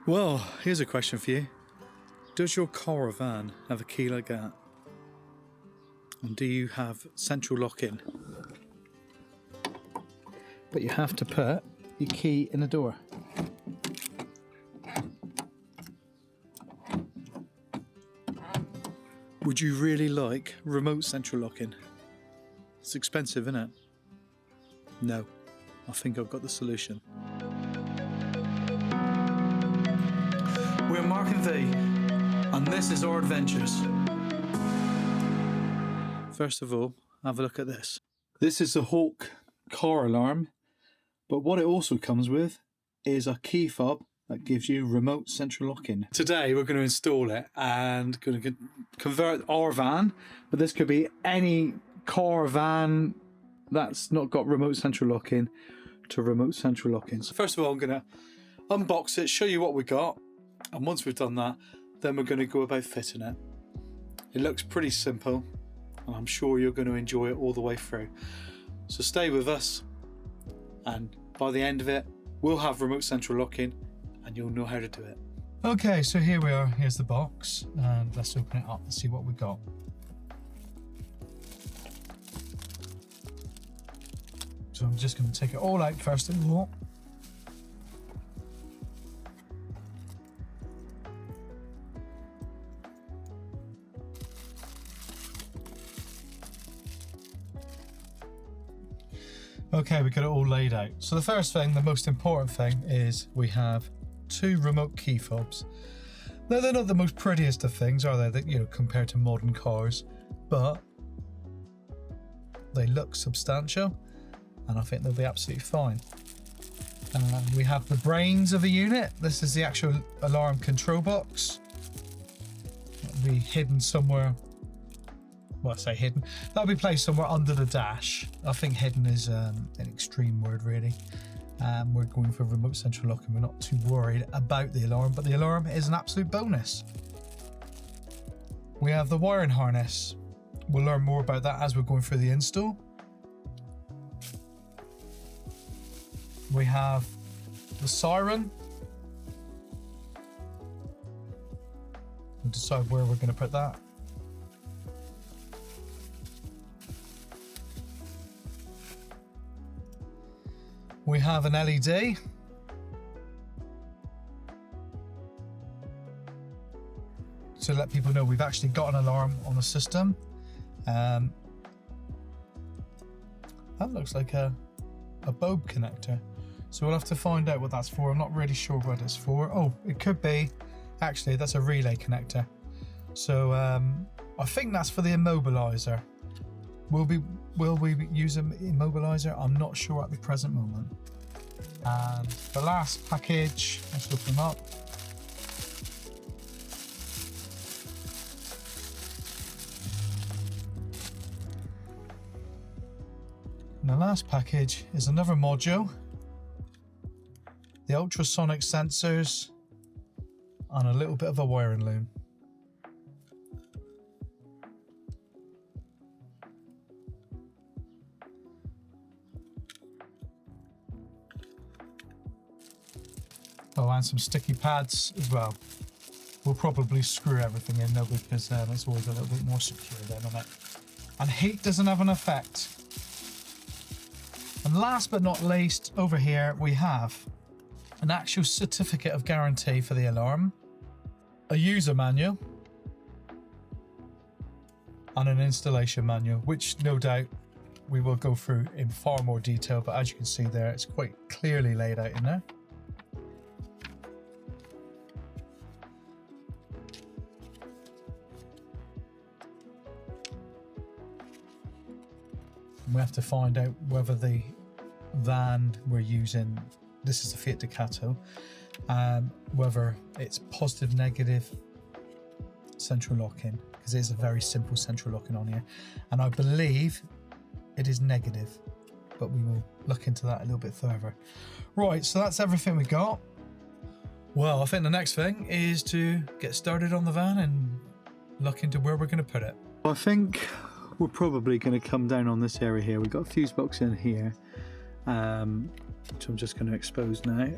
Well, here's a question for you. Does your car or van have a key like that? And do you have central lock-in? But you have to put your key in the door. Would you really like remote central lock-in? It's expensive, isn't it? No, I think I've got the solution. We're Mark and V, and this is our adventures. First of all, have a look at this. This is the Hawk car alarm, but what it also comes with is a key fob that gives you remote central lock-in. Today we're going to install it and going to convert our van, but this could be any car or van that's not got remote central lock-in to remote central lock-in. So first of all, I'm going to unbox it, show you what we got, and once we've done that, then we're going to go about fitting it. It looks pretty simple, and I'm sure you're going to enjoy it all the way through. So stay with us, and by the end of it, we'll have remote central lock-in, and you'll know how to do it. Okay, so here we are. Here's the box, and let's open it up and see what we got. So I'm just going to take it all out first of all. Okay, we got it all laid out. So the first thing, the most important thing, is we have two remote key fobs. Now they're not the most prettiest of things, are they? That, you know, compared to modern cars, but they look substantial, and I think they'll be absolutely fine. We have the brains of the unit. This is the actual alarm control box. It'll be hidden somewhere. Well, I say hidden. That'll be placed somewhere under the dash. I think hidden is an extreme word, really. We're going for remote central lock, and we're not too worried about the alarm, but the alarm is an absolute bonus. We have the wiring harness. We'll learn more about that as we're going through the install. We have the siren. We'll decide where we're going to put that. We have an LED. To let people know we've actually got an alarm on the system. That looks like a bulb connector. So we'll have to find out what that's for. I'm not really sure what it's for. Oh, it could be. Actually, that's a relay connector. So I think that's for the immobilizer. Will we use an immobilizer? I'm not sure at the present moment. And the last package, let's open them up. And the last package is another module, the ultrasonic sensors, and a little bit of a wiring loom. Oh, and some sticky pads as well. We'll probably screw everything in though, because it's always a little bit more secure then on it. And heat doesn't have an effect. And last but not least, over here we have an actual certificate of guarantee for the alarm, a user manual, and an installation manual, which no doubt we will go through in far more detail, but as you can see there, it's quite clearly laid out in there. We have to find out whether the van we're using, this is the Fiat Ducato, whether it's positive, negative central lock-in, because it is a very simple central lock-in on here, and I believe it is negative, but we will look into that a little bit further. Right, so that's everything we got. Well, I think the next thing is to get started on the van and look into where we're going to put it. I think we're probably going to come down on this area here. We've got a fuse box in here, which I'm just going to expose now.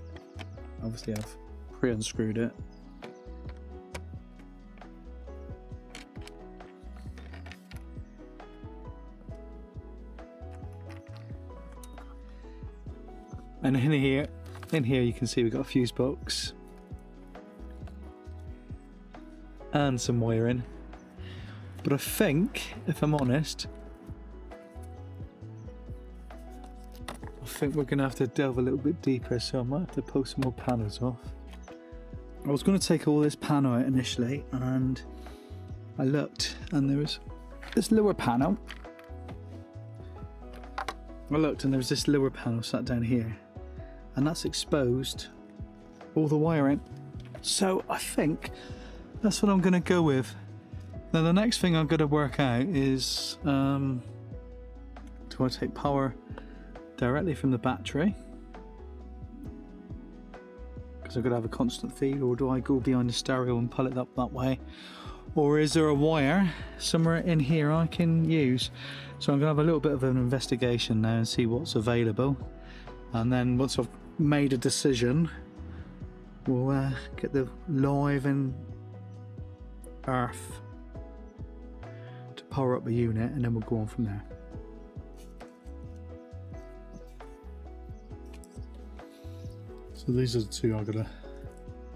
Obviously I've pre-unscrewed it. And in here you can see we've got a fuse box and some wiring. But I think, if I'm honest, I think we're going to have to delve a little bit deeper, so I might have to pull some more panels off. I was going to take all this panel out initially, and I looked and there was this lower panel. I looked and there was this lower panel sat down here, and that's exposed all the wiring. So I think that's what I'm going to go with. Now the next thing I'm going to work out is, do I take power directly from the battery, because I'm going to have a constant feed, or do I go behind the stereo and pull it up that way? Or is there a wire somewhere in here I can use? So I'm going to have a little bit of an investigation now and see what's available, and then once I've made a decision, we'll get the live and earth to power up the unit, and then we'll go on from there. So these are the two I've got to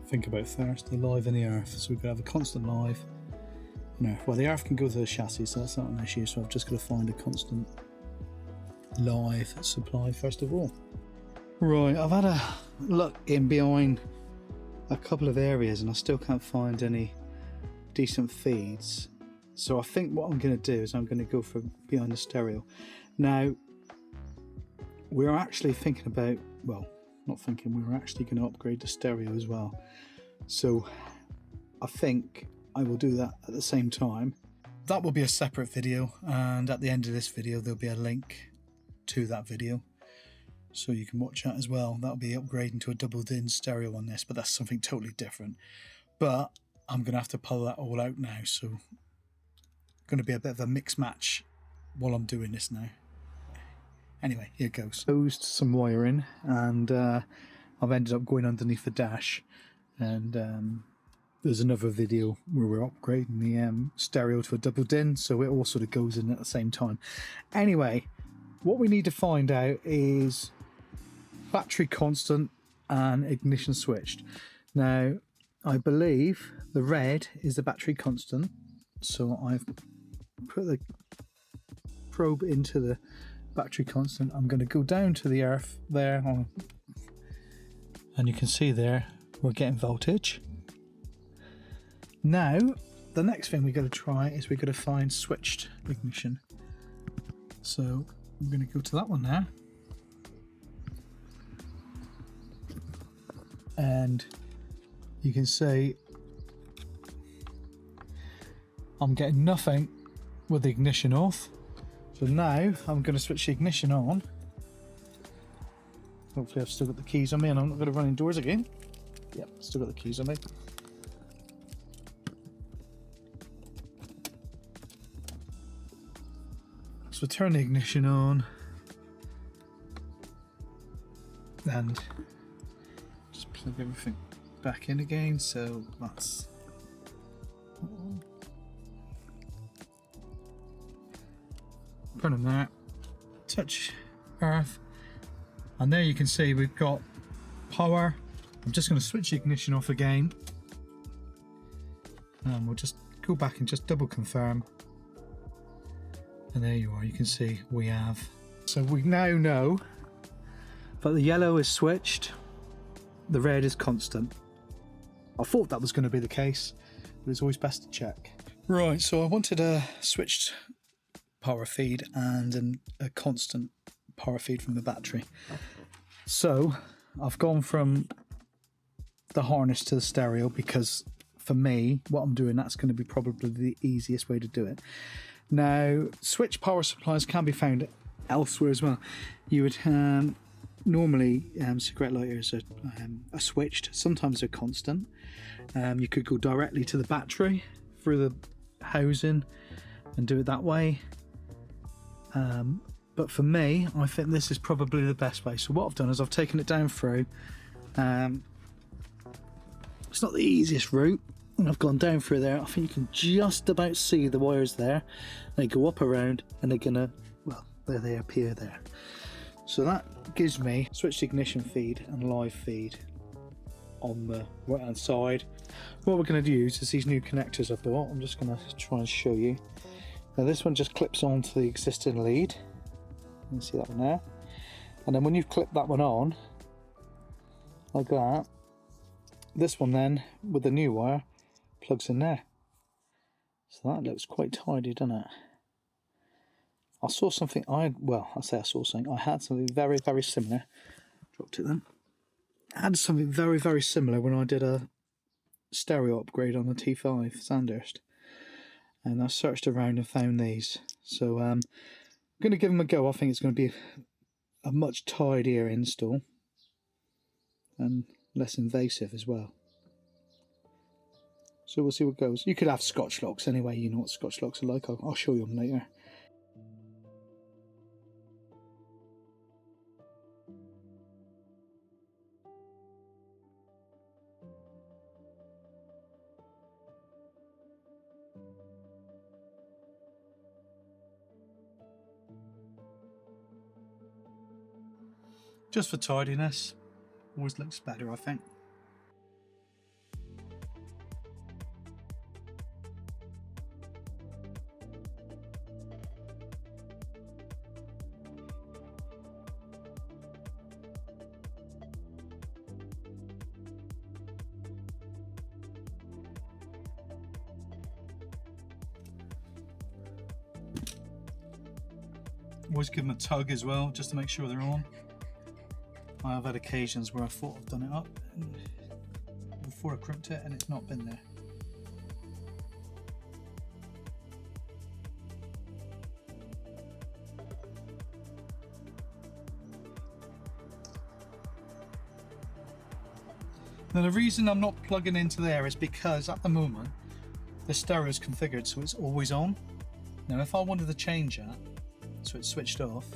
think about first, the live and the earth. So we're going to have a constant live and earth. Well, the earth can go to the chassis, so that's not an issue, so I've just got to find a constant live supply first of all. Right, I've had a look in behind a couple of areas and I still can't find any decent feeds. So I think what I'm going to do is I'm going to go for behind the stereo. Now, we're actually thinking about, well, not thinking, we're actually going to upgrade the stereo as well. So I think I will do that at the same time. That will be a separate video, and at the end of this video there'll be a link to that video, so you can watch that as well. That'll be upgrading to a double din stereo on this, but that's something totally different. But I'm going to have to pull that all out now, so going to be a bit of a mix match while I'm doing this now. Anyway, here it goes. Closed some wiring, and I've ended up going underneath the dash, and there's another video where we're upgrading the stereo to a double din, so it all sort of goes in at the same time. Anyway, what we need to find out is battery constant and ignition switched. Now, I believe the red is the battery constant, so I've put the probe into the battery constant. I'm going to go down to the earth there, and you can see there we're getting voltage. Now the next thing we've got to try is we've got to find switched ignition, so I'm going to go to that one now, and you can see I'm getting nothing with the ignition off. So now I'm going to switch the ignition on. Hopefully I've still got the keys on me and I'm not going to run indoors again. Yep, still got the keys on me. So turn the ignition on and just plug everything back in again. So that's put on that, touch earth, and there you can see we've got power. I'm just going to switch the ignition off again, and we'll just go back and just double confirm, and there you are. You can see we have, so we now know that the yellow is switched, the red is constant. I thought that was going to be the case, but it's always best to check. Right, so I wanted a switched power feed and a constant power feed from the battery. So I've gone from the harness to the stereo, because for me, what I'm doing, that's going to be probably the easiest way to do it. Now, switch power supplies can be found elsewhere as well. You would normally cigarette lighters are switched, sometimes they're constant. You could go directly to the battery through the housing and do it that way. But for me, I think this is probably the best way. So what I've done is I've taken it down through, It's not the easiest route. And I've gone down through there. I think you can just about see the wires there. They go up around and they're gonna, well, there they appear there. So that gives me switched ignition feed and live feed on the right hand side. What we're going to use is these new connectors I bought. I'm just going to try and show you. Now this one just clips onto the existing lead. You can see that one there. And then when you've clipped that one on, like that, this one then, with the new wire, plugs in there. So that looks quite tidy, doesn't it? I saw something, I had something very, very similar. Dropped it then. I had something very, very similar when I did a stereo upgrade on the T5 Sandhurst. And I searched around and found these. So I'm going to give them a go. I think it's going to be a much tidier install. And less invasive as well. So we'll see what goes. You could have Scotch locks anyway, you know what Scotch locks are like. I'll show you them later. Just for tidiness, always looks better, I think. Always give them a tug as well, just to make sure they're on. I have had occasions where I thought I've done it up and before I crimped it and it's not been there. Now the reason I'm not plugging into there is because at the moment the stereo is configured so it's always on. Now if I wanted to change that so it's switched off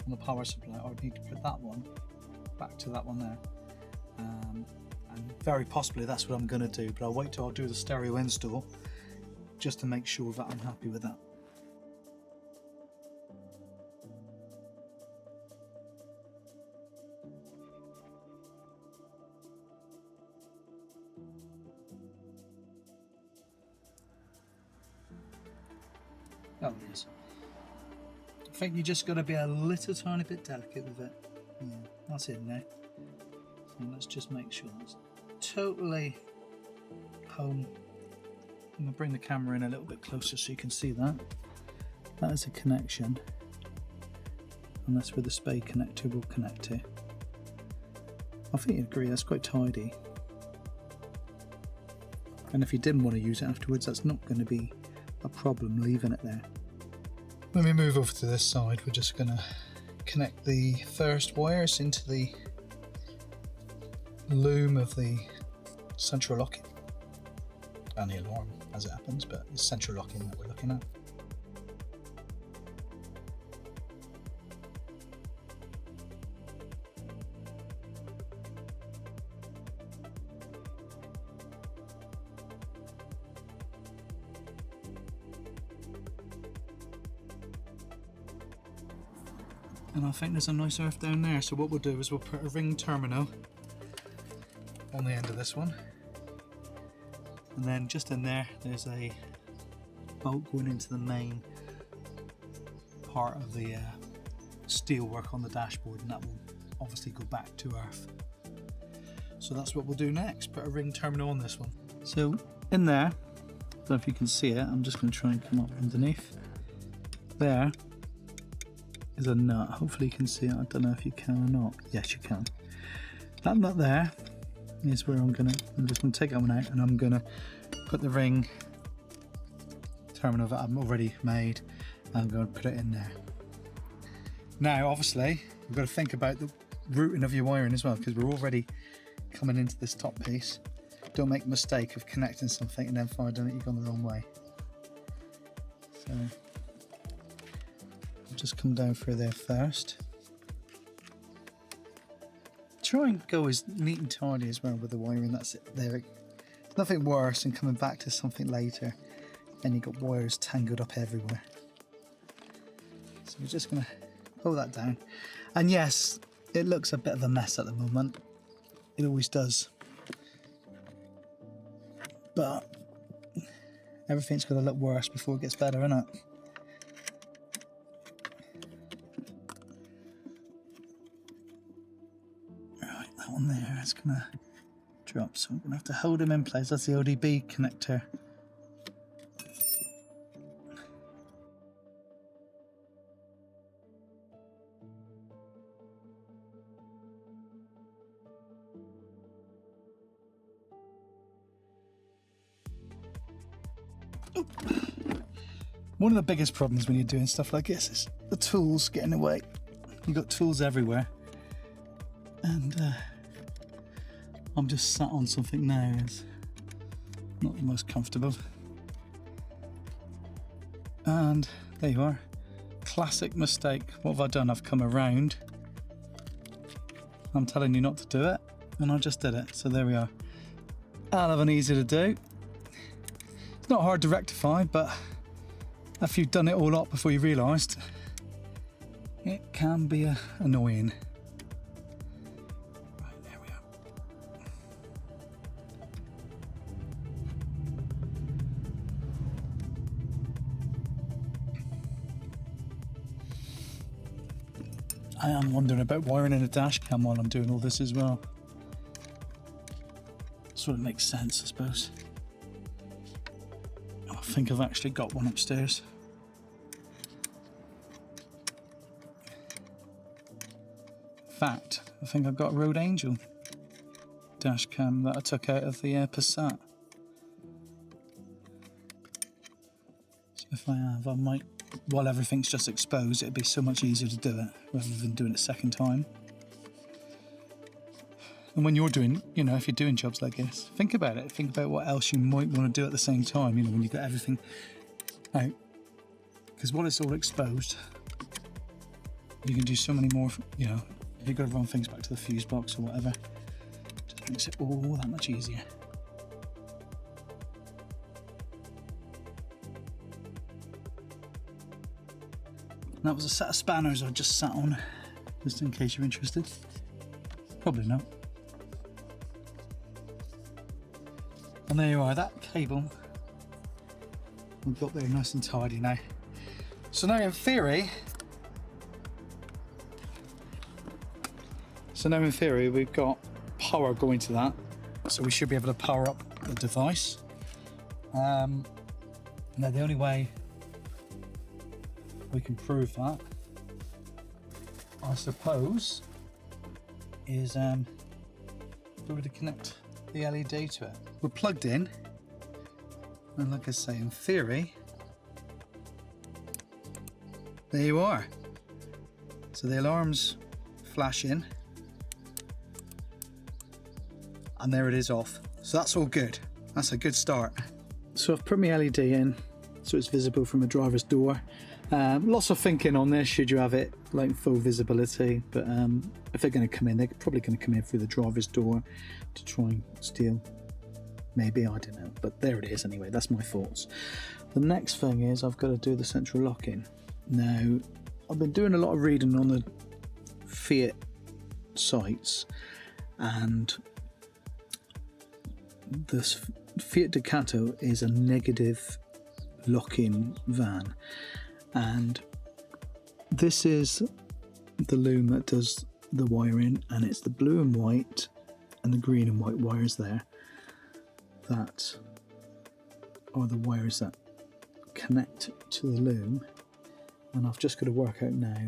on the power supply, I would need to put that one back to that one there, and very possibly that's what I'm going to do, but I'll wait till I do the stereo install just to make sure that I'm happy with that. Oh, it is. I think you just got to be a little tiny bit delicate with it. Yeah, that's it now. So let's just make sure that's totally home. I'm going to bring the camera in a little bit closer so you can see that. That is a connection. And that's where the spade connector will connect to. I think you'd agree that's quite tidy. And if you didn't want to use it afterwards, that's not going to be a problem leaving it there. Let me move over to this side. We're just going to connect the first wires into the loom of the central locking and the alarm as it happens, but it's central locking that we're looking at. And I think there's a nice earth down there, so what we'll do is we'll put a ring terminal on the end of this one, and then just in there there's a bolt going into the main part of the steel work on the dashboard, and that will obviously go back to earth. So that's what we'll do next, put a ring terminal on this one. So in there, I don't know if you can see it, I'm just going to try and come up underneath there is a nut. Hopefully you can see it. I don't know if you can or not. Yes, you can. That nut there is where I'm just gonna take that one out, and I'm gonna put the ring terminal that I've already made, and I'm going to put it in there. Now obviously you've got to think about the routing of your wiring as well, because we're already coming into this top piece. Don't make the mistake of connecting something and then finding that you've gone the wrong way. So just come down through there first. Try and go as neat and tidy as well with the wiring. That's it there. nothing worse than coming back to something later and you got wires tangled up everywhere. So we're just going to pull that down. And yes, it looks a bit of a mess at the moment. It always does. But everything's going to look worse before it gets better, isn't it? Right, that one there is going to drop, so I'm going to have to hold him in place. That's the ODB connector. One of the biggest problems when you're doing stuff like this is the tools get in the way. You've got tools everywhere. And I'm just sat on something now. It's not the most comfortable. And there you are. Classic mistake. What have I done? I've come around. I'm telling you not to do it, and I just did it. So there we are. Hell of an easy to do. It's not hard to rectify, but if you've done it all up before you realised, it can be annoying. Right, there we are. I am wondering about wiring in a dash cam while I'm doing all this as well. Sort of makes sense, I suppose. I think I've actually got one upstairs. In fact, I think I've got a Road Angel dash cam that I took out of the Passat. So if I have, I might, while everything's just exposed, it'd be so much easier to do it rather than doing it a second time. And when you're doing, you know, if you're doing jobs like this, think about it. Think about what else you might want to do at the same time, you know, when you've got everything out. Because while it's all exposed, you can do so many more, you know, if you've got to run things back to the fuse box or whatever, it just makes it all that much easier. And that was a set of spanners I just sat on, just in case you're interested. Probably not. And there you are, that cable we've got there nice and tidy now. So now in theory, we've got power going to that. So we should be able to power up the device. Now the only way we can prove that, I suppose, is if we were to connect the LED to it. We're plugged in, and like I say, in theory, there you are. So the alarm's flashing, and there it is off. So that's all good. That's a good start. So I've put my LED in, so it's visible from the driver's door. Lots of thinking on this, should you have it like full visibility, but if they're going to come in, they're probably going to come in through the driver's door to try and steal. Maybe, I don't know, but there it is anyway. That's my thoughts. The next thing is I've got to do the central locking. Now, I've been doing a lot of reading on the Fiat sites, and this Fiat Ducato is a negative lock-in van, and this is the loom that does the wiring, and it's the blue and white and the green and white wires there that are the wires that connect to the loom, and I've just got to work out now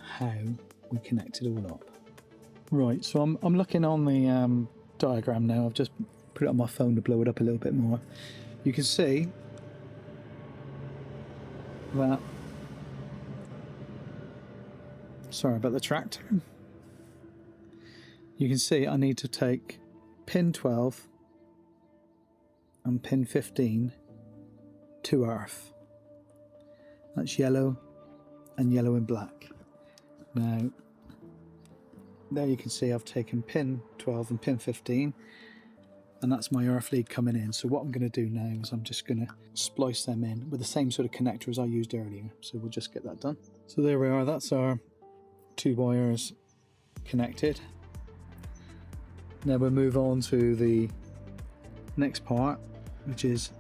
how we connect it all up. Right, so I'm looking on the diagram now. I've just put it on my phone to blow it up a little bit more. You can see that, sorry about the tractor, you can see I need to take pin 12 and pin 15 to earth. That's yellow and yellow and black. Now there you can see I've taken pin 12 and pin 15 and that's my earth lead coming in. So what I'm going to do now is I'm just going to splice them in with the same sort of connector as I used earlier. So we'll just get that done. So there we are, that's our 2 wires connected. Now we'll move on to the next part, which is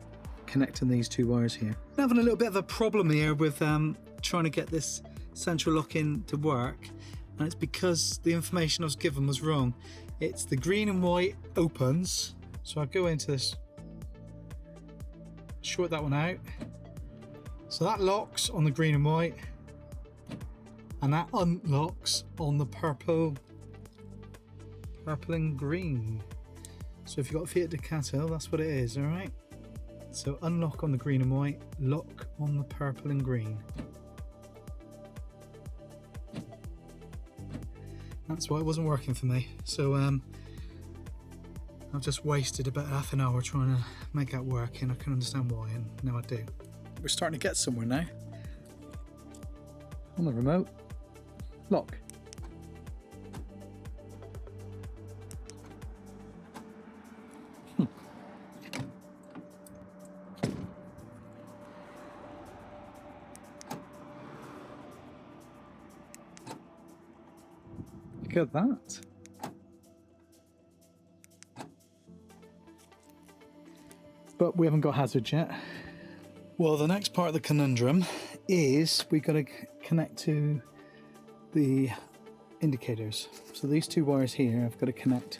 connecting these 2 wires here. I'm having a little bit of a problem here with trying to get this central lock-in to work, and it's because the information I was given was wrong. It's the green and white opens, so I go into this, short that one out, so that locks on the green and white, and that unlocks on the purple and green. So if you've got a Fiat Ducato, that's what it is, alright? So unlock on the green and white, lock on the purple and green. That's why it wasn't working for me. So I've just wasted about half an hour trying to make that work, and I can understand why, and now I do. We're starting to get somewhere now. On the remote, lock. Look at that. But we haven't got hazards yet. Well, the next part of the conundrum is we've got to connect to the indicators. So these 2 wires here, I've got to connect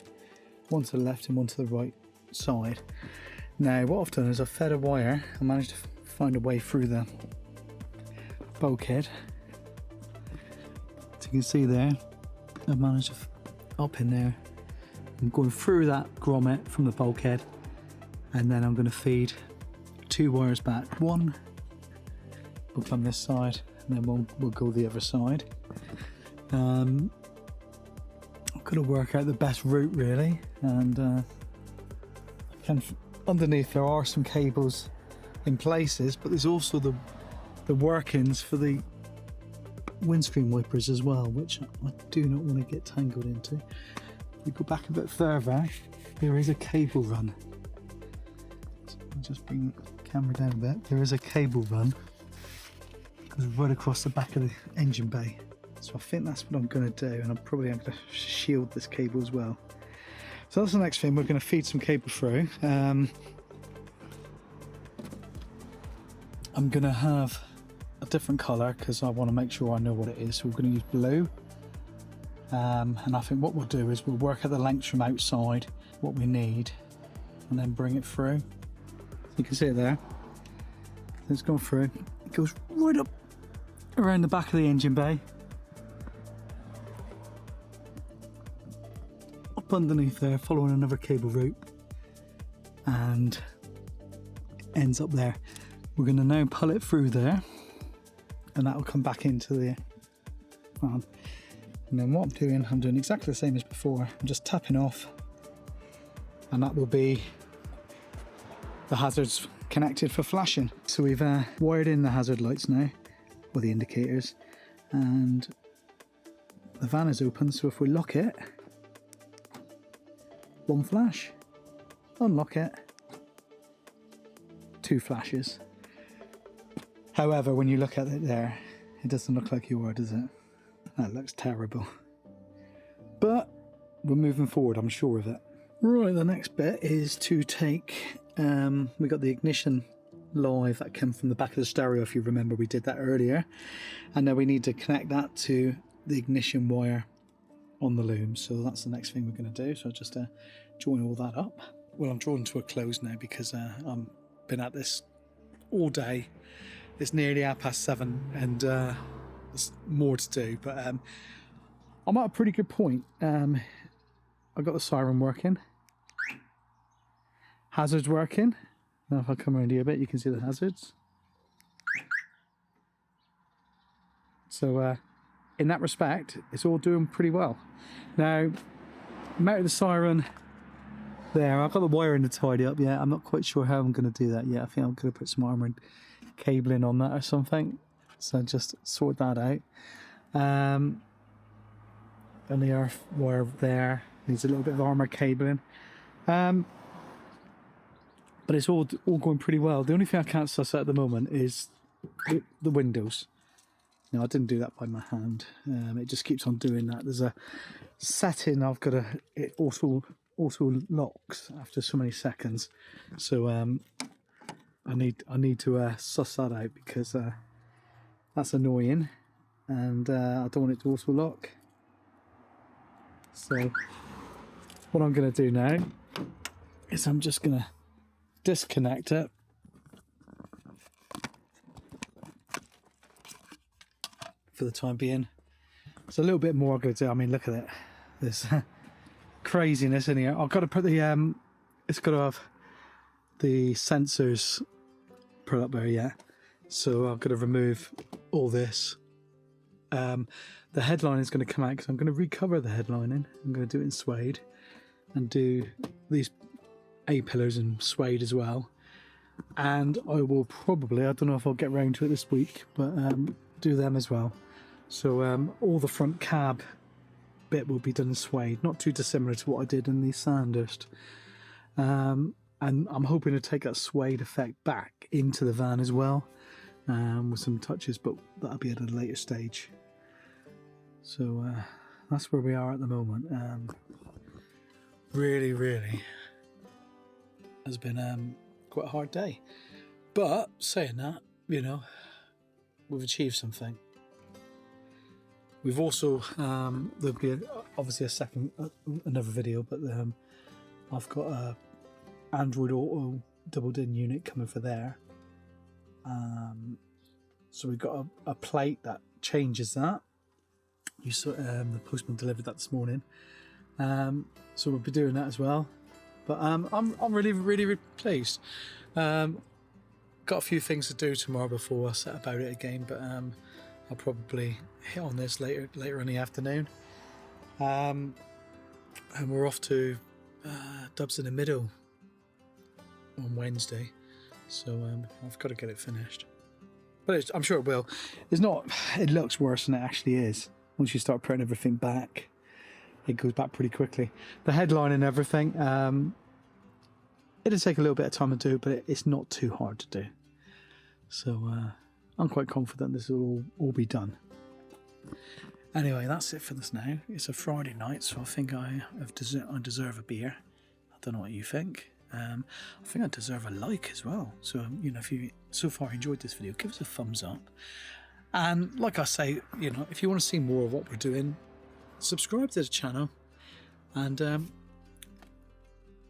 one to the left and one to the right side. Now what I've done is I've fed a wire. I managed to find a way through the bulkhead. As you can see there, I've managed to up in there. I'm going through that grommet from the bulkhead, and then I'm going to feed 2 wires back. One will come this side, and then one will go the other side. I've got to work out the best route really, and underneath there are some cables in places, but there's also the workings for the windscreen wipers as well, which I do not want to get tangled into. If we go back a bit further, there is a cable run. So I'll just bring the camera down a bit. There is a cable run that goes right across the back of the engine bay. So I think that's what I'm going to do, and I'm probably going to shield this cable as well. So that's the next thing. We're going to feed some cable through. I'm going to have a different colour because I want to make sure I know what it is. So we're going to use blue, and I think what we'll do is we'll work at the length from outside what we need, and then bring it through. You can see it there. It's gone through. It goes right up around the back of the engine bay, up underneath there, following another cable route, and ends up there. We're going to now pull it through there, and that will come back into the fan. And then what I'm doing exactly the same as before. I'm just tapping off, and that will be the hazards connected for flashing. So we've wired in the hazard lights now, or the indicators, and the van is open. So if we lock it, 1 flash, unlock it, 2 flashes. However, when you look at it there, it doesn't look like you are, does it? That looks terrible. But we're moving forward, I'm sure of it. Right, the next bit is to take, we got the ignition live that came from the back of the stereo, if you remember, we did that earlier. And now we need to connect that to the ignition wire on the loom. So that's the next thing we're going to do. So I'll just join all that up. Well, I'm drawn to a close now because I've been at this all day. It's nearly 7:30, and there's more to do, but I'm at a pretty good point. I've got the siren working, hazards working. Now if I come around here a bit, you can see the hazards. So in that respect, it's all doing pretty well. Now, I'm out of the siren there. I've got the wiring to tidy up yet. I'm not quite sure how I'm going to do that yet. I think I'm going to put some armour and cabling on that or something. So just sort that out. And the earth wire there needs a little bit of armour cabling. but it's all going pretty well. The only thing I can't suss out at the moment is the windows. No, I didn't do that by my hand. It just keeps on doing that. There's a setting I've got to. It auto locks after so many seconds. So I need to suss that out, because that's annoying, and I don't want it to auto lock. So what I'm going to do now is I'm just going to disconnect it. For the time being. It's a little bit more I'm going to do. I mean, look at it. There's craziness in here. I've got to put the it's got to have the sensors put up there, yeah. So I've got to remove all this. The headline is going to come out, because I'm going to recover the headlining. I'm going to do it in suede and do these A-pillars in suede as well. And I will probably, I don't know if I'll get round to it this week, but do them as well. So all the front cab bit will be done in suede, not too dissimilar to what I did in the Sandhurst. And I'm hoping to take that suede effect back into the van as well, with some touches, but that'll be at a later stage. So that's where we are at the moment. Really has been quite a hard day. But saying that, you know, we've achieved something. We've also there'll be obviously another video, but I've got a Android Auto doubled-in unit coming for there. So we've got a plate that changes that. You saw the postman delivered that this morning. So we'll be doing that as well. But I'm really pleased. Got a few things to do tomorrow before I set about it again, but I'll probably hit on this later in the afternoon. And we're off to Dubs in the Middle on Wednesday, so I've got to get it finished. But I'm sure it will. It's not. It looks worse than it actually is. Once you start putting everything back, it goes back pretty quickly. The headline and everything, it'll take a little bit of time to do, but it's not too hard to do. So I'm quite confident this will all be done. Anyway, that's it for this now. It's a Friday night, so I think I deserve a beer. I don't know what you think. I think I deserve a like as well. So, you know, if you so far enjoyed this video, give us a thumbs up. And like I say, you know, if you want to see more of what we're doing, subscribe to the channel and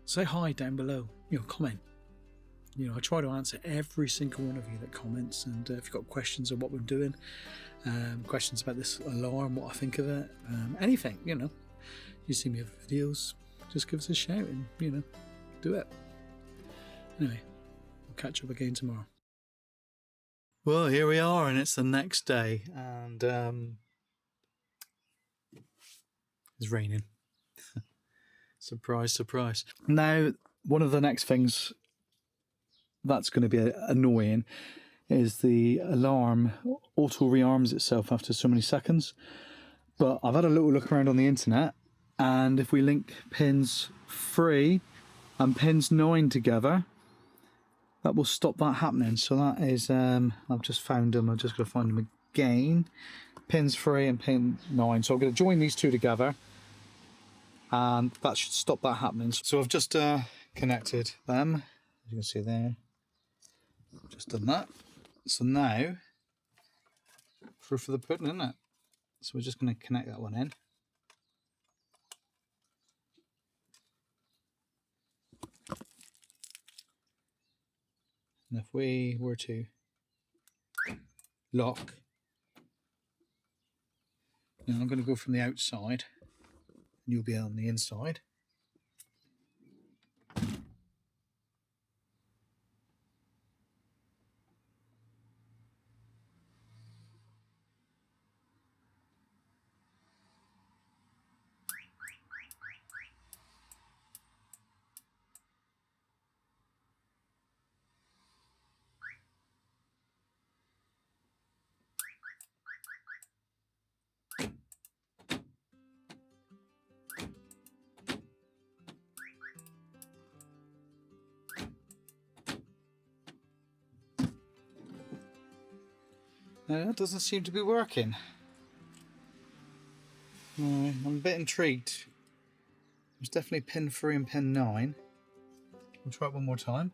say hi down below. You know, comment. You know, I try to answer every single one of you that comments, and if you've got questions on what we're doing, questions about this alarm, what I think of it, anything, you know, you see me other videos, just give us a shout and, you know, do it. Anyway, we'll catch up again tomorrow. Well, here we are, and it's the next day, and it's raining. Surprise, surprise. Now, one of the next things that's going to be annoying is the alarm auto rearms itself after so many seconds. But I've had a little look around on the internet, and if we link pins 3 and pins 9 together, that will stop that happening. So that is, I've just found them. I'm just going to find them again. Pins 3 and pin 9. So I'm going to join these two together, and that should stop that happening. So I've just connected them, as you can see there. Just done that. So now, proof of the pudding, isn't it? So we're just going to connect that one in. And if we were to lock, now I'm going to go from the outside, and you'll be on the inside. No, that doesn't seem to be working. No, I'm a bit intrigued. There's definitely pin 3 and pin 9. We'll try it one more time.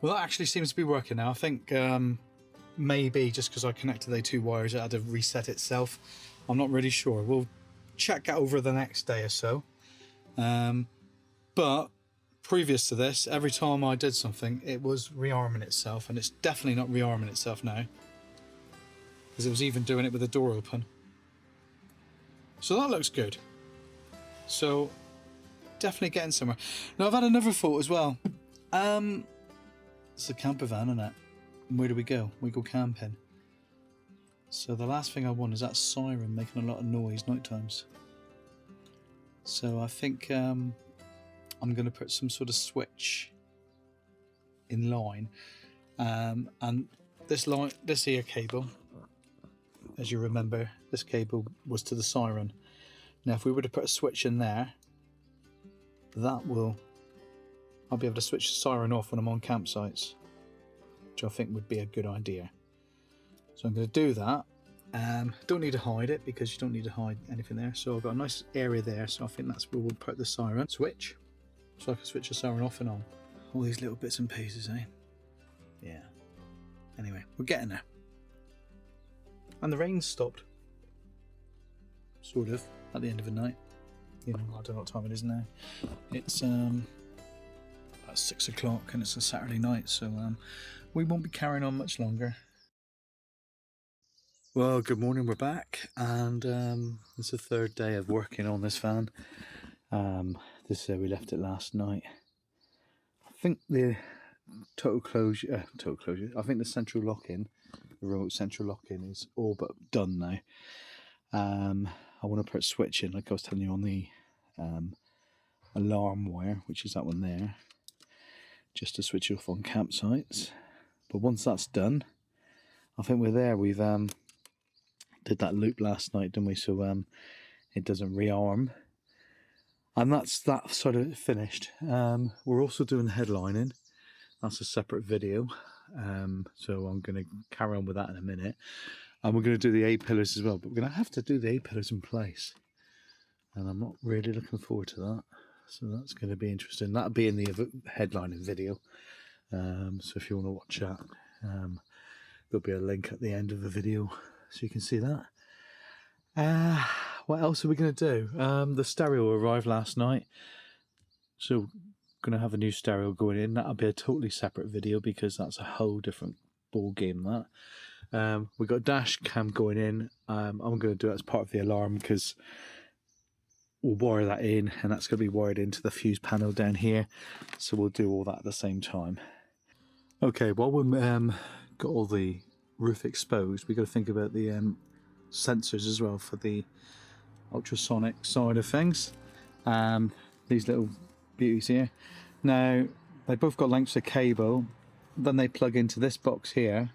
Well, that actually seems to be working now. I think maybe just because I connected the 2 wires, it had to reset itself. I'm not really sure. We'll check that over the next day or so. But previous to this, every time I did something, it was rearming itself, and it's definitely not rearming itself now, because it was even doing it with the door open. So that looks good. So definitely getting somewhere. Now I've had another thought as well. It's a camper van, isn't it? And where do we go? We go camping. So the last thing I want is that siren making a lot of noise night times. So I think I'm going to put some sort of switch in line, and this here cable, as you remember, this cable was to the siren. Now if we were to put a switch in there, I'll be able to switch the siren off when I'm on campsites, which I think would be a good idea. So I'm going to do that. Don't need to hide it, because you don't need to hide anything there. So I've got a nice area there, so I think that's where we'll put the siren switch, so I can switch the siren off and on. All these little bits and pieces, eh? Yeah. Anyway, we're getting there. And the rain stopped. Sort of, at the end of the night. You know, I don't know what time it is now. It's about 6 o'clock and it's a Saturday night, so we won't be carrying on much longer. Well, good morning, we're back, and it's the 3rd day of working on this van. This is where we left it last night. I think the total closure, I think the central lock-in, the remote central lock-in is all but done now. I want to put a switch in, like I was telling you, on the alarm wire, which is that one there, just to switch it off on campsites. But once that's done, I think we're there. We've did that loop last night, didn't we? So it doesn't rearm, and that's that sort of finished. We're also doing the headlining. That's a separate video, so I'm going to carry on with that in a minute. And we're going to do the A-pillars as well, but we're going to have to do the A-pillars in place, and I'm not really looking forward to that. So that's going to be interesting. That'll be in the headlining video. So if you want to watch that, there'll be a link at the end of the video, so you can see that. What else are we going to do? The stereo arrived last night, so going to have a new stereo going in. That'll be a totally separate video, because that's a whole different ball game. That we got a dash cam going in. I'm going to do it as part of the alarm, because we'll wire that in, and that's going to be wired into the fuse panel down here, so we'll do all that at the same time. Okay, while we've got all the roof exposed, we've got to think about the sensors as well for the ultrasonic side of things. These little beauties here. Now, they both got lengths of cable, then they plug into this box here,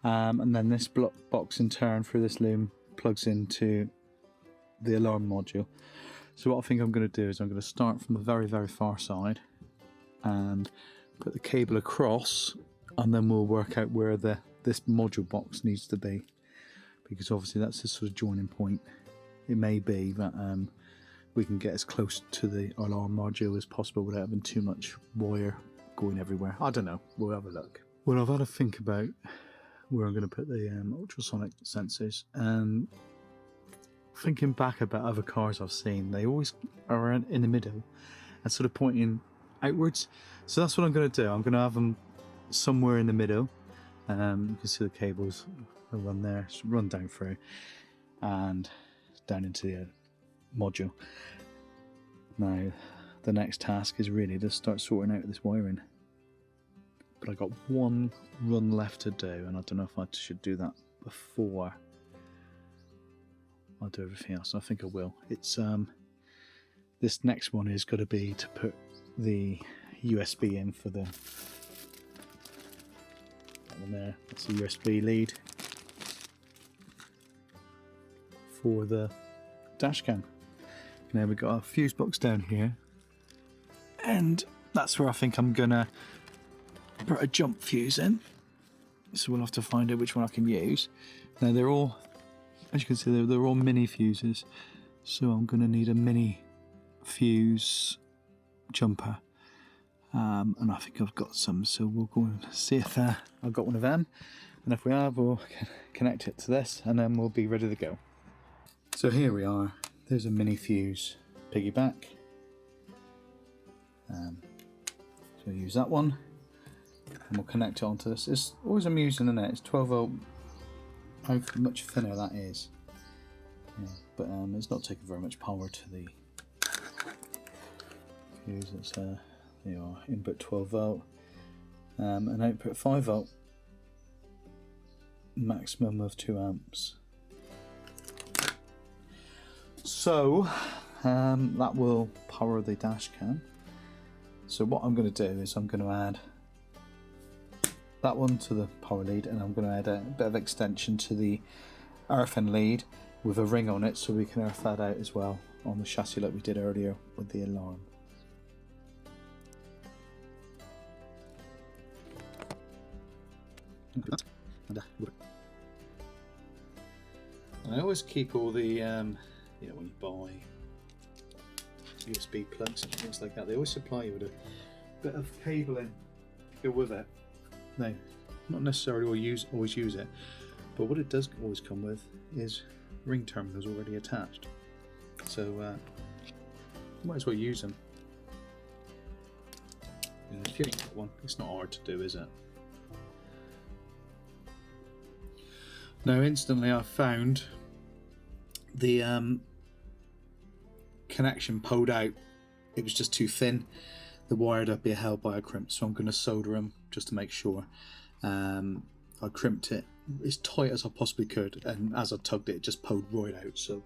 and then this box in turn through this loom plugs into the alarm module. So what I think I'm going to do is I'm going to start from the very, very far side and put the cable across, and then we'll work out where this module box needs to be, because obviously that's the sort of joining point. It may be that we can get as close to the alarm module as possible without having too much wire going everywhere. I don't know, we'll have a look. Well, I've had to think about where I'm going to put the ultrasonic sensors, and thinking back about other cars I've seen, they always are in the middle and sort of pointing outwards. So that's what I'm going to do. I'm going to have them somewhere in the middle. You can see the cables run there, run down through and down into the module. Now the next task is really to start sorting out this wiring, but I got one run left to do, and I don't know if I should do that before I do everything else. I think I will. It's this next one is going to be to put the USB in for the that one there. That's the USB lead for the dash cam. Now we've got a fuse box down here, and that's where I think I'm gonna put a jump fuse in. So we'll have to find out which one I can use. Now they're all, as you can see, they're all mini fuses. So I'm gonna need a mini fuse jumper, and I think I've got some. So we'll go and see if I've got one of them, and if we have, we'll connect it to this, and then we'll be ready to go. So here we are. There's a mini fuse piggyback. So we'll use that one, and we'll connect it onto this. It's always amusing, isn't it? It's 12 volt. How much thinner that is. Yeah, but it's not taking very much power to the fuse. It's there you are, input 12 volt, and output 5 volt. Maximum of 2 amps. So that will power the dash cam. So what I'm going to do is I'm going to add that one to the power lead, and I'm going to add a bit of extension to the earthing lead with a ring on it, so we can earth that out as well on the chassis like we did earlier with the alarm. I always keep all the you know, when you buy USB plugs and things like that, they always supply you with a bit of cabling to go with it. No, not necessarily always use it, but what it does always come with is ring terminals already attached. So you might as well use them. And if you ain't got one, it's not hard to do, is it? Now instantly I found the connection pulled out. It was just too thin. The wire would be held by a crimp, so I'm going to solder them just to make sure. I crimped it as tight as I possibly could, and as I tugged it, it just pulled right out. So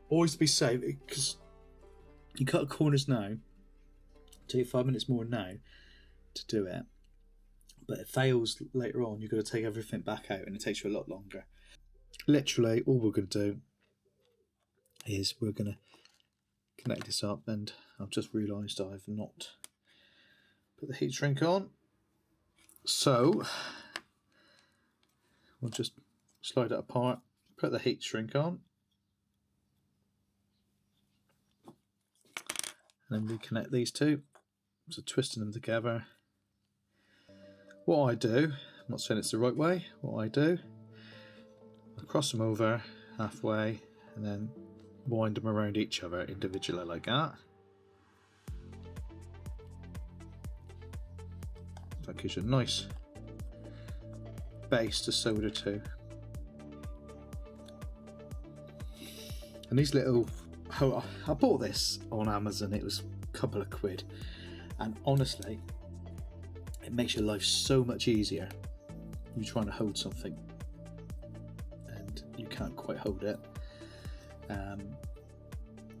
always to be safe, because you cut corners now, take 5 minutes more now to do it, but it fails later on. You've got to take everything back out, and it takes you a lot longer. Literally all we're going to do is we're going to connect this up, and I've just realised I've not put the heat shrink on, so we'll just slide it apart, put the heat shrink on, and then reconnect these two. So twisting them together. What I do, I'm not saying it's the right way, what I do, I cross them over halfway and then wind them around each other individually like that. That gives you a nice base to solder to. And these little, I bought this on Amazon, it was a couple of quid, and honestly it makes your life so much easier. You're trying to hold something and you can't quite hold it.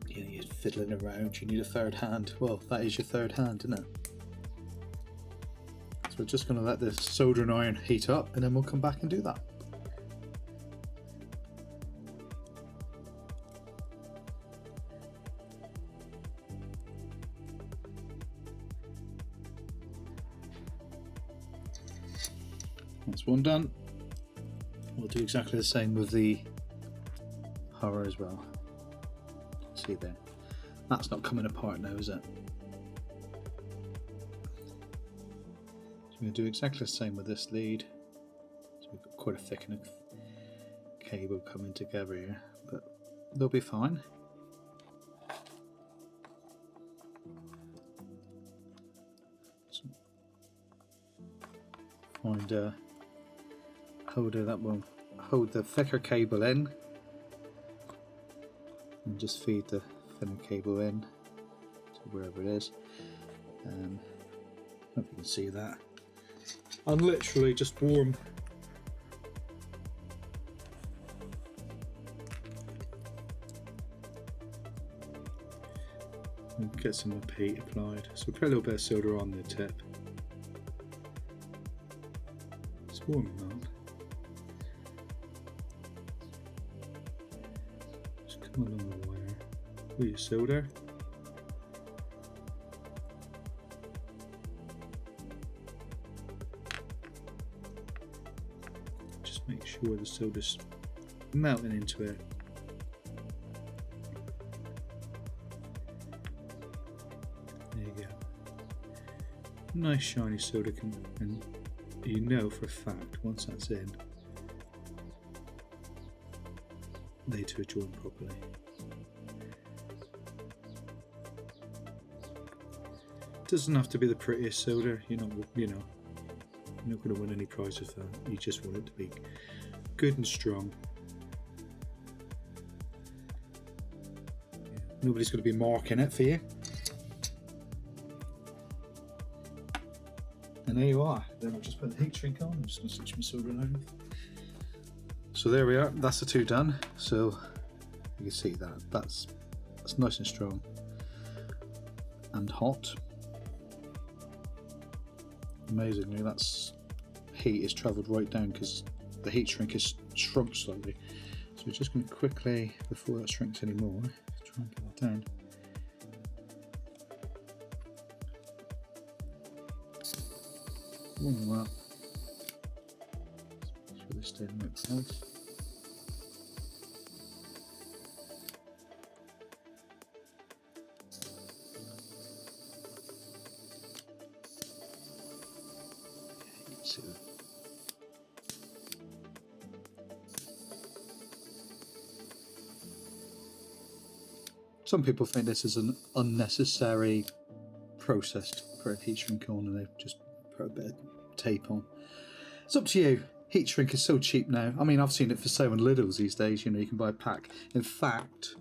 You know, you're fiddling around, you need a third hand. Well, that is your third hand, isn't it? So we're just going to let the soldering iron heat up, and then we'll come back and do that. That's one done. We'll do exactly the same with the power as well. See there, that's not coming apart now, is it? So we're going to do exactly the same with this lead. So we've got quite a thick enough cable coming together here, but they'll be fine. find a holder that will hold the thicker cable in, and just feed the thinner cable in to wherever it is. I don't know if you can see that. I'm literally just warm. And get some heat applied. So we put a little bit of solder on the tip. It's warming up. Just come along the wire with your solder. Just make sure the solder's melting into it. There you go. Nice shiny solder, and you know for a fact once that's in, they two join properly. Doesn't have to be the prettiest solder. You're not going to win any prize with that. You just want it to be good and strong. Nobody's going to be marking it for you. And there you are. Then I'll just put the heat shrink on. I'm just going to switch my solder around. So there we are. That's the two done. So you can see that that's nice and strong and hot. Amazingly, that's heat is travelled right down because the heat shrink is shrunk slightly. So we're just going to quickly, before that shrinks anymore, try and get that down. Warm them up. Make sure they stay in the right place. Some people think this is an unnecessary process to put a heat shrink on, and they've just put a bit of tape on. It's up to you. Heat shrink is so cheap now. I mean, I've seen it for sale on Lidl's these days. You know, you can buy a pack. In fact,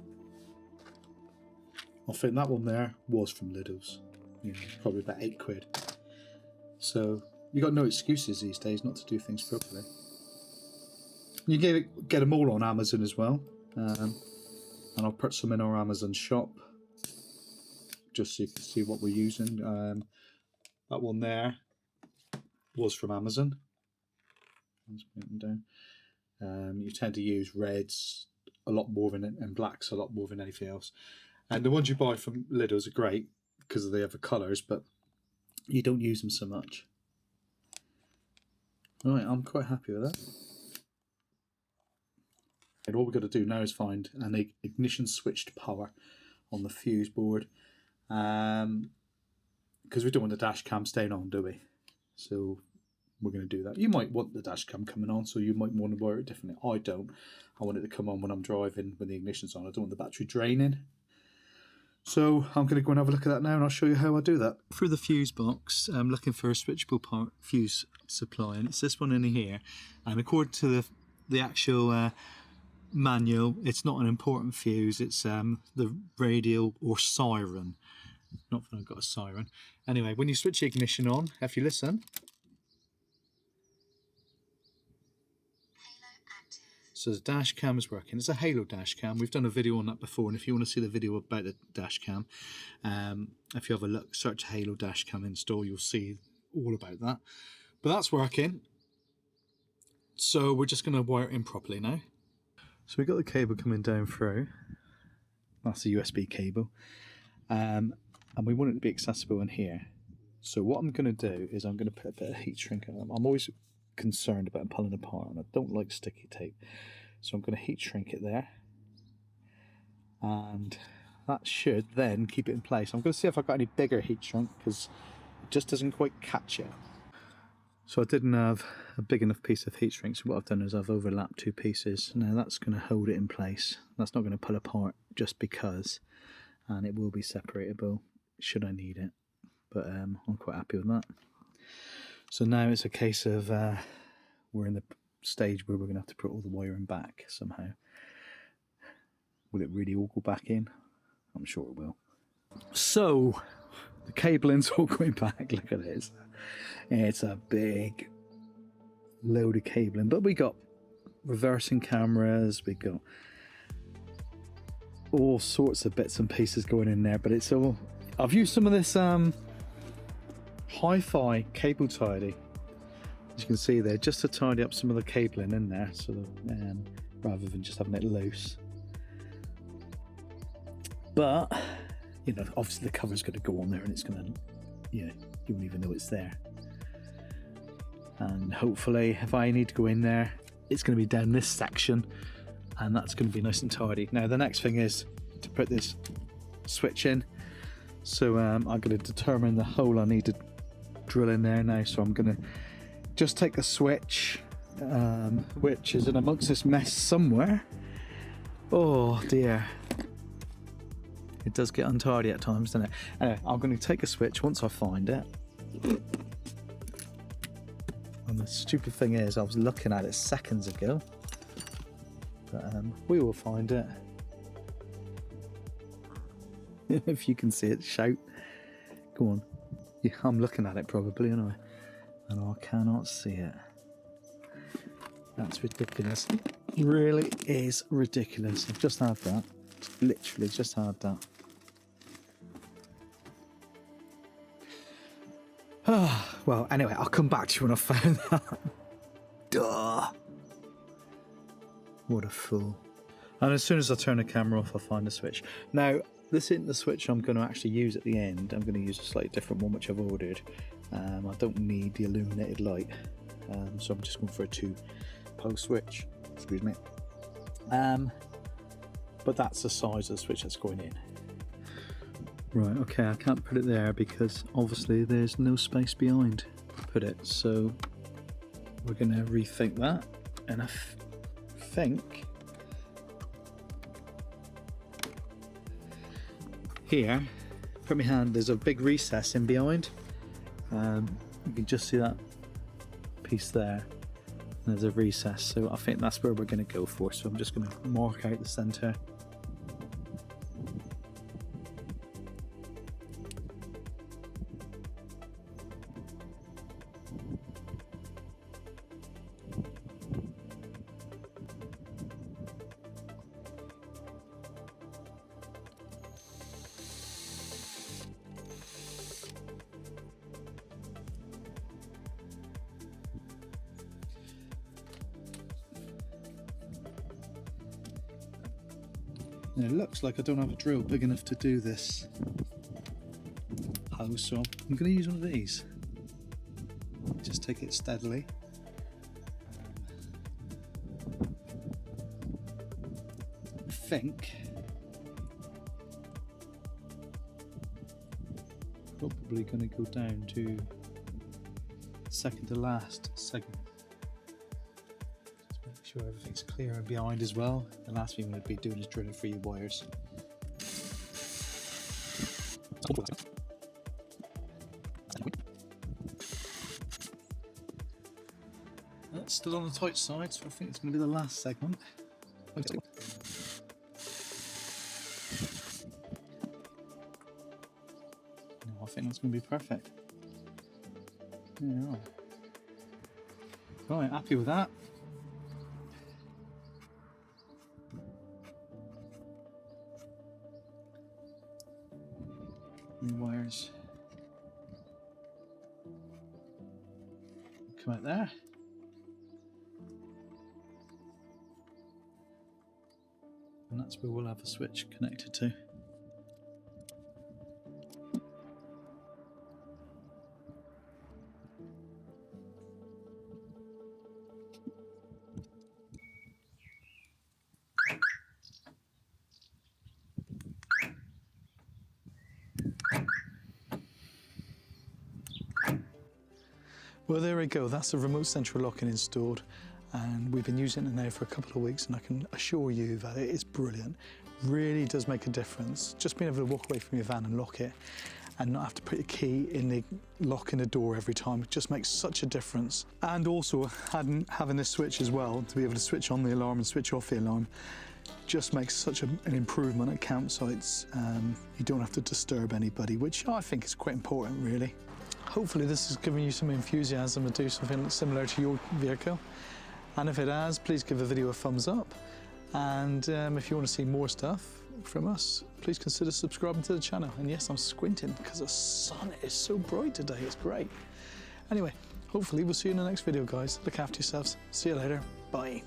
I think that one there was from Lidl's. You know, probably about £8. So you got no excuses these days not to do things properly. You get them all on Amazon as well. And I'll put some in our Amazon shop just so you can see what we're using. That one there was from Amazon. Let's put them down. You tend to use reds a lot more than it, and blacks a lot more than anything else. And the ones you buy from Lidl's are great because they have the colours, but you don't use them so much. Right, I'm quite happy with that. And all we've got to do now is find an ignition switch to power on the fuse board, because we don't want the dash cam staying on, do we? So we're going to do that. You might want the dash cam coming on, so you might want to wire it differently. I don't. I want it to come on when I'm driving, when the ignition's on. I don't want the battery draining. So I'm going to go and have a look at that now, and I'll show you how I do that. Through the fuse box, I'm looking for a switchable fuse supply, and it's this one in here. And according to the actual manual, it's not an important fuse, it's the radial or siren. Not that I've got a siren. Anyway, when you switch the ignition on, if you listen, so the dash cam is working. It's a halo dash cam. We've done a video on that before, and if you want to see the video about the dash cam, if you have a look, search halo dash cam install, you'll see all about that. But that's working, so we're just going to wire it in properly now. So we've got the cable coming down through. That's the USB cable, and we want it to be accessible in here. So what I'm going to do is I'm going to put a bit of heat shrink on. I'm always concerned about pulling apart, and I don't like sticky tape, so I'm going to heat shrink it there, and that should then keep it in place. I'm going to see if I've got any bigger heat shrink because it just doesn't quite catch it. So I didn't have a big enough piece of heat shrink, so what I've done is I've overlapped two pieces. Now that's going to hold it in place. That's not going to pull apart just because, and it will be separatable should I need it, but I'm quite happy with that. So now it's a case of we're in the stage where we're going to have to put all the wiring back somehow. Will it really all go back in? I'm sure it will. So the cabling's all going back. Look at this. It's a big load of cabling, but we got reversing cameras, we got all sorts of bits and pieces going in there, but it's all, I've used some of this hi-fi cable tidy, as you can see there, just to tidy up some of the cabling in there, so that, rather than just having it loose. But you know, obviously the cover's going to go on there, and it's going to, you know, you won't even know it's there. And hopefully, if I need to go in there, it's going to be down this section, and that's going to be nice and tidy. Now the next thing is to put this switch in. So I'm going to determine the hole I need to drill in there now. So I'm going to just take a switch, which is in amongst this mess somewhere. Oh dear. It does get untidy at times, doesn't it? Anyway, I'm going to take a switch once I find it. And the stupid thing is, I was looking at it seconds ago. But we will find it. If you can see it, shout. Go on. Yeah, I'm looking at it probably, aren't I? And I cannot see it. That's ridiculous. It really is ridiculous. I've just had that. Literally just had that. Well, anyway, I'll come back to you when I've found that. Duh. What a fool. And as soon as I turn the camera off, I'll find the switch. Now, this isn't the switch I'm going to actually use at the end. I'm going to use a slightly different one, which I've ordered. I don't need the illuminated light. So I'm just going for a 2-pole switch. Excuse me. But that's the size of the switch that's going in. Right, okay, I can't put it there because obviously there's no space behind to put it. So we're going to rethink that. And I think here, put my hand, there's a big recess in behind. You can just see that piece there. There's a recess, so I think that's where we're going to go for. So I'm just going to mark out the center. And it looks like I don't have a drill big enough to do this hose, so I'm going to use one of these. Just take it steadily. I think probably going to go down to second to last segment. Make sure everything's clear and behind as well. The last thing we'd be doing is drilling through your wires. That's still on the tight side, so I think it's going to be the last segment. No, I think that's going to be perfect. Yeah. Right, happy with that. Wires come out there. And that's where we'll have a switch connected to. Well, there we go. That's the remote central locking installed, and we've been using it now for a couple of weeks, and I can assure you that it is brilliant. Really does make a difference. Just being able to walk away from your van and lock it. and not have to put your key in the lock in the door every time. It just makes such a difference. And also having this switch as well, to be able to switch on the alarm and switch off the alarm, just makes such an improvement at campsites. You don't have to disturb anybody, which I think is quite important, really. Hopefully this has given you some enthusiasm to do something similar to your vehicle. And if it has, please give the video a thumbs up. And if you want to see more stuff from us, please consider subscribing to the channel. And yes, I'm squinting because the sun is so bright today, it's great. Anyway, hopefully we'll see you in the next video, guys. Look after yourselves. See you later. Bye.